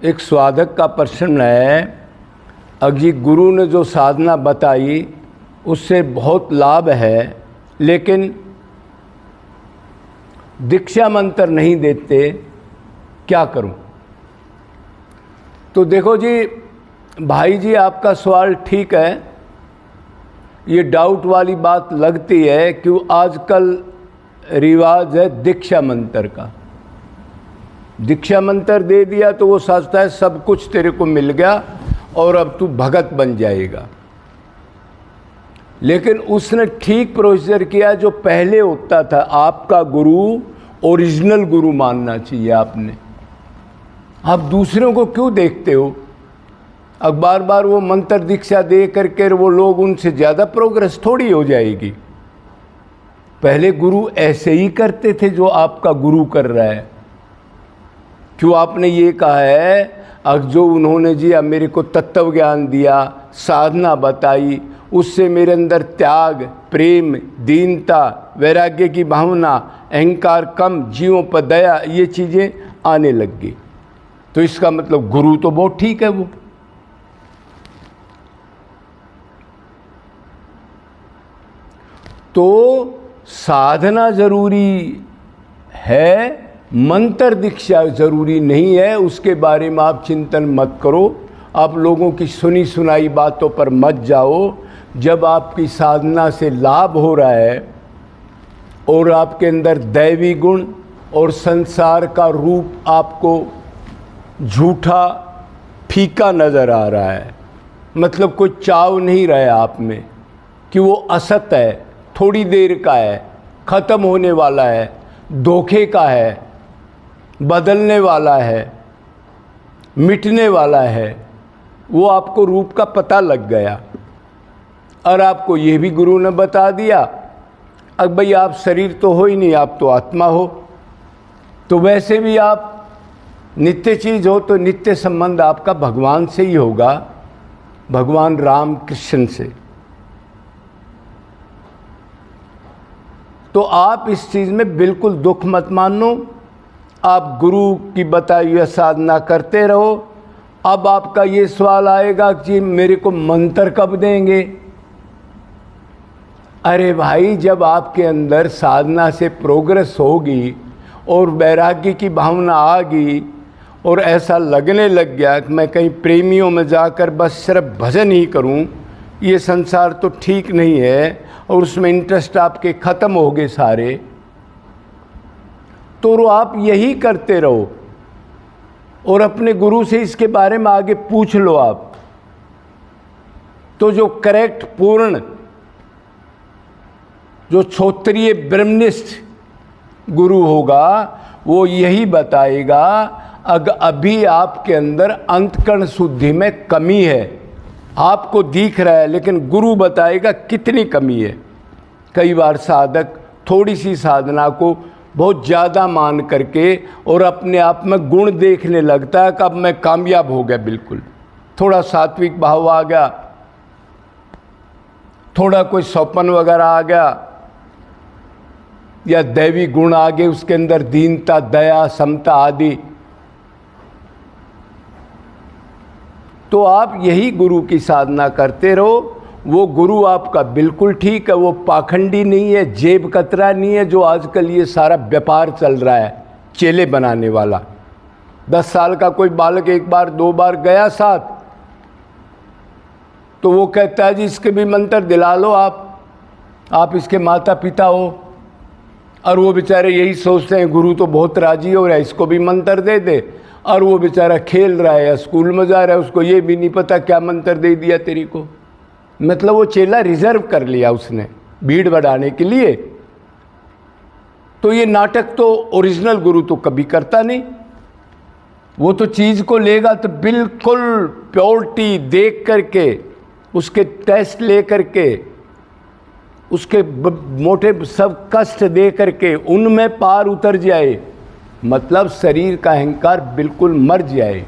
एक साधक का प्रश्न है, अजी गुरु ने जो साधना बताई उससे बहुत लाभ है, लेकिन दीक्षा मंत्र नहीं देते, क्या करूं? तो देखो जी भाई जी, आपका सवाल ठीक है। ये डाउट वाली बात लगती है कि आजकल रिवाज है दीक्षा मंत्र का। दीक्षा मंत्र दे दिया तो वो सोचता है सब कुछ तेरे को मिल गया और अब तू भगत बन जाएगा। लेकिन उसने ठीक प्रोसीजर किया जो पहले होता था। आपका गुरु ओरिजिनल गुरु मानना चाहिए आपने। आप दूसरों को क्यों देखते हो? अब बार बार वो मंत्र दीक्षा दे करके वो लोग उनसे ज़्यादा प्रोग्रेस थोड़ी हो जाएगी। पहले गुरु ऐसे ही करते थे जो आपका गुरु कर रहा है। क्यों आपने ये कहा है, अब जो उन्होंने जी अब मेरे को तत्व ज्ञान दिया, साधना बताई, उससे मेरे अंदर त्याग, प्रेम, दीनता, वैराग्य की भावना, अहंकार कम, जीवों पर दया, ये चीज़ें आने लग गई। तो इसका मतलब गुरु तो बहुत ठीक है वो। तो साधना जरूरी है, मंत्र दीक्षा जरूरी नहीं है। उसके बारे में आप चिंतन मत करो। आप लोगों की सुनी सुनाई बातों पर मत जाओ। जब आपकी साधना से लाभ हो रहा है और आपके अंदर दैवी गुण और संसार का रूप आपको झूठा फीका नज़र आ रहा है, मतलब कोई चाव नहीं रहा आप में कि वो असत है, थोड़ी देर का है, ख़त्म होने वाला है, धोखे का है, बदलने वाला है, मिटने वाला है, वो आपको रूप का पता लग गया। और आपको ये भी गुरु ने बता दिया, अब भाई आप शरीर तो हो ही नहीं, आप तो आत्मा हो। तो वैसे भी आप नित्य चीज़ हो तो नित्य संबंध आपका भगवान से ही होगा, भगवान राम कृष्ण से। तो आप इस चीज़ में बिल्कुल दुख मत मानो। आप गुरु की बताई हुई साधना करते रहो। अब आपका ये सवाल आएगा कि मेरे को मंत्र कब देंगे? अरे भाई, जब आपके अंदर साधना से प्रोग्रेस होगी और वैराग्य की भावना आ गई और ऐसा लगने लग गया कि मैं कहीं प्रेमियों में जाकर बस सिर्फ भजन ही करूं, ये संसार तो ठीक नहीं है, और उसमें इंटरेस्ट आपके ख़त्म हो गए सारे, तो आप यही करते रहो और अपने गुरु से इसके बारे में आगे पूछ लो आप। तो जो करेक्ट पूर्ण, जो क्षत्रिय ब्रह्मनिष्ठ गुरु होगा वो यही बताएगा अगर अभी आपके अंदर अंतकरण शुद्धि में कमी है। आपको दिख रहा है लेकिन गुरु बताएगा कितनी कमी है। कई बार साधक थोड़ी सी साधना को बहुत ज़्यादा मान करके और अपने आप में गुण देखने लगता है कि अब मैं कामयाब हो गया, बिल्कुल थोड़ा सात्विक भाव आ गया, थोड़ा कोई सौपन वगैरह आ गया, या दैवी गुण आ गए उसके अंदर, दीनता, दया, समता आदि। तो आप यही गुरु की साधना करते रहो। वो गुरु आपका बिल्कुल ठीक है, वो पाखंडी नहीं है, जेब कतरा नहीं है, जो आजकल ये सारा व्यापार चल रहा है चेले बनाने वाला। 10 साल का कोई बालक एक बार 2 बार गया साथ, तो वो कहता है जी इसके भी मंत्र दिला लो आप इसके माता पिता हो। और वो बेचारे यही सोचते हैं गुरु तो बहुत राजी हो रहा है, इसको भी मंत्र दे दे। और वो बेचारा खेल रहा है या स्कूल में जा रहा है, उसको ये भी नहीं पता क्या मंत्र दे दिया तेरी को। मतलब वो चेला रिजर्व कर लिया उसने भीड़ बढ़ाने के लिए। तो ये नाटक तो ओरिजिनल गुरु तो कभी करता नहीं। वो तो चीज़ को लेगा तो बिल्कुल प्योरिटी देख करके, उसके टेस्ट ले करके, उसके मोटे सब कष्ट दे करके उनमें पार उतर जाए, मतलब शरीर का अहंकार बिल्कुल मर जाए,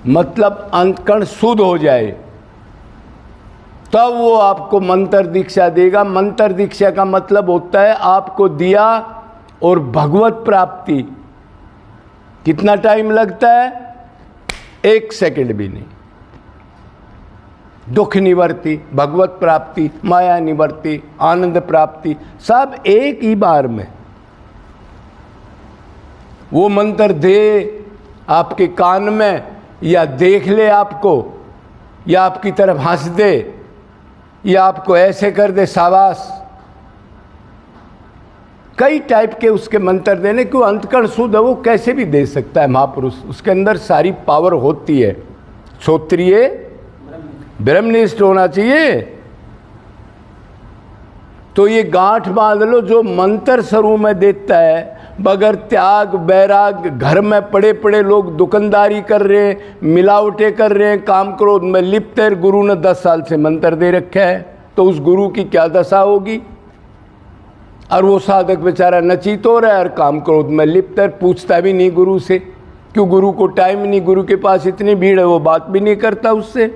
मतलब अंतकण शुद्ध हो जाए, तब वो आपको मंत्र दीक्षा देगा। मंत्र दीक्षा का मतलब होता है आपको दिया और भगवत प्राप्ति। कितना टाइम लगता है? 1 सेकंड भी नहीं। दुख निवर्ती, भगवत प्राप्ति, माया निवर्ती, आनंद प्राप्ति, सब एक ही बार में। वो मंत्र दे आपके कान में, या देख ले आपको, या आपकी तरफ हंस दे, या आपको ऐसे कर दे शाबाश। कई टाइप के उसके मंत्र देने क्यों, अंतकरण शुद्ध है, वो कैसे भी दे सकता है महापुरुष, उसके अंदर सारी पावर होती है। श्रोत्रिय ब्रह्मनिष्ठ होना चाहिए। तो ये गांठ बांध लो, जो मंत्र स्वरूप में देता है, बगैर त्याग वैराग, घर में पड़े पड़े लोग दुकानदारी कर रहे हैं, मिलावटें कर रहे हैं, काम क्रोध में लिप्त है, गुरु ने 10 साल से मंत्र दे रखा है, तो उस गुरु की क्या दशा होगी। और वो साधक बेचारा नचित हो रहा है और काम क्रोध में लिप्त है, पूछता भी नहीं गुरु से, क्यों गुरु को टाइम नहीं, गुरु के पास इतनी भीड़ है, वो बात भी नहीं करता उससे।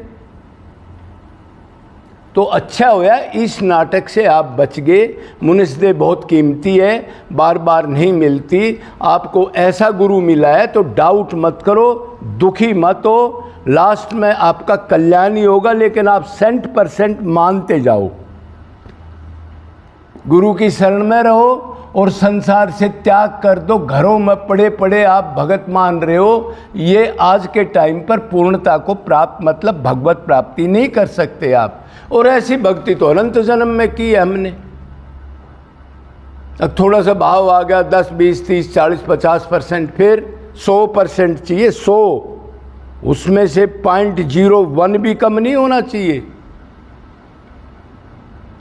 तो अच्छा होया इस नाटक से आप बच गए। मनुष्य बहुत कीमती है, बार बार नहीं मिलती। आपको ऐसा गुरु मिला है तो डाउट मत करो, दुखी मत हो, लास्ट में आपका कल्याण ही होगा, लेकिन आप 100% मानते जाओ। गुरु की शरण में रहो और संसार से त्याग कर दो। घरों में पड़े पड़े आप भगत मान रहे हो, ये आज के टाइम पर पूर्णता को प्राप्त, मतलब भगवत प्राप्ति नहीं कर सकते आप। और ऐसी भक्ति तो अनंत जन्म में की है हमने। अब थोड़ा सा भाव आ गया, 10, 20, 30, 40, 50%, फिर 100% चाहिए, 100, उसमें से 0.01 भी कम नहीं होना चाहिए।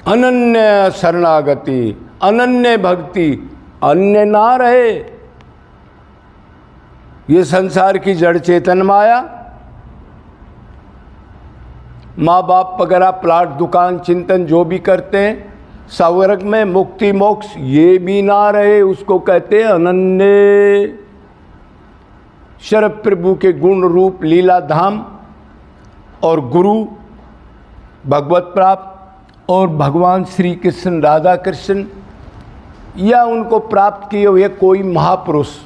अनन्य शरणागति, अनन्य भक्ति, अन्य ना रहे। ये संसार की जड़ चेतन माया, माँ बाप वगैरह, प्लाट, दुकान, चिंतन जो भी करते हैं, स्वर्ग में मुक्ति मोक्ष, ये भी ना रहे, उसको कहते हैं अनन्य। शरद प्रभु के गुण रूप लीला धाम और गुरु भगवत प्राप्त और भगवान श्री कृष्ण, राधा कृष्ण, या उनको प्राप्त किए हुए कोई महापुरुष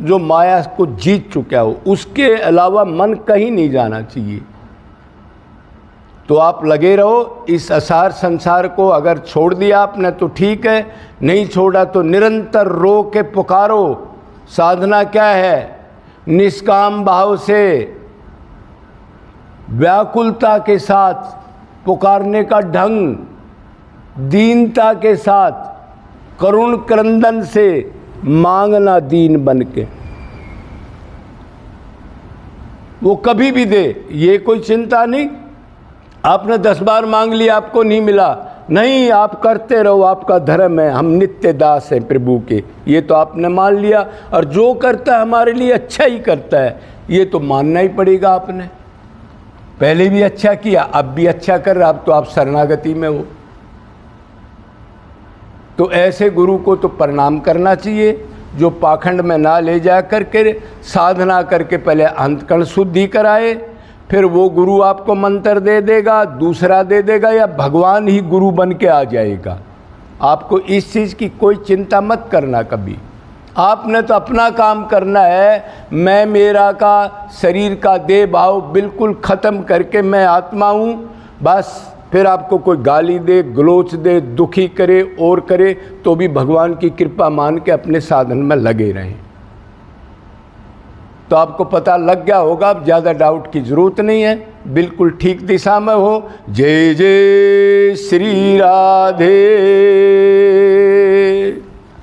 जो माया को जीत चुका हो, उसके अलावा मन कहीं नहीं जाना चाहिए। तो आप लगे रहो इस असार संसार को। अगर छोड़ दिया आपने तो ठीक है, नहीं छोड़ा तो निरंतर रो के पुकारो। साधना क्या है? निष्काम भाव से, व्याकुलता के साथ पुकारने का ढंग, दीनता के साथ, करुण क्रंदन से मांगना दीन बन के। वो कभी भी दे, ये कोई चिंता नहीं। आपने 10 बार मांग लिया, आपको नहीं मिला, नहीं, आप करते रहो, आपका धर्म है, हम नित्य दास हैं प्रभु के, ये तो आपने मान लिया। और जो करता है हमारे लिए अच्छा ही करता है, ये तो मानना ही पड़ेगा। आपने पहले भी अच्छा किया, अब भी अच्छा कर रहा, अब तो आप शरणागति में हो। तो ऐसे गुरु को तो प्रणाम करना चाहिए, जो पाखंड में ना ले जा करके साधना करके पहले अंतकरण शुद्धि कराए, फिर वो गुरु आपको मंत्र दे देगा, दूसरा दे देगा, या भगवान ही गुरु बन के आ जाएगा। आपको इस चीज़ की कोई चिंता मत करना कभी। आपने तो अपना काम करना है। मैं मेरा का, शरीर का देह भाव बिल्कुल ख़त्म करके मैं आत्मा हूँ, बस। फिर आपको कोई गाली दे, गलोच दे, दुखी करे और करे, तो भी भगवान की कृपा मान के अपने साधन में लगे रहें। तो आपको पता लग गया होगा, अब ज़्यादा डाउट की ज़रूरत नहीं है, बिल्कुल ठीक दिशा में हो। जय जय श्री राधे।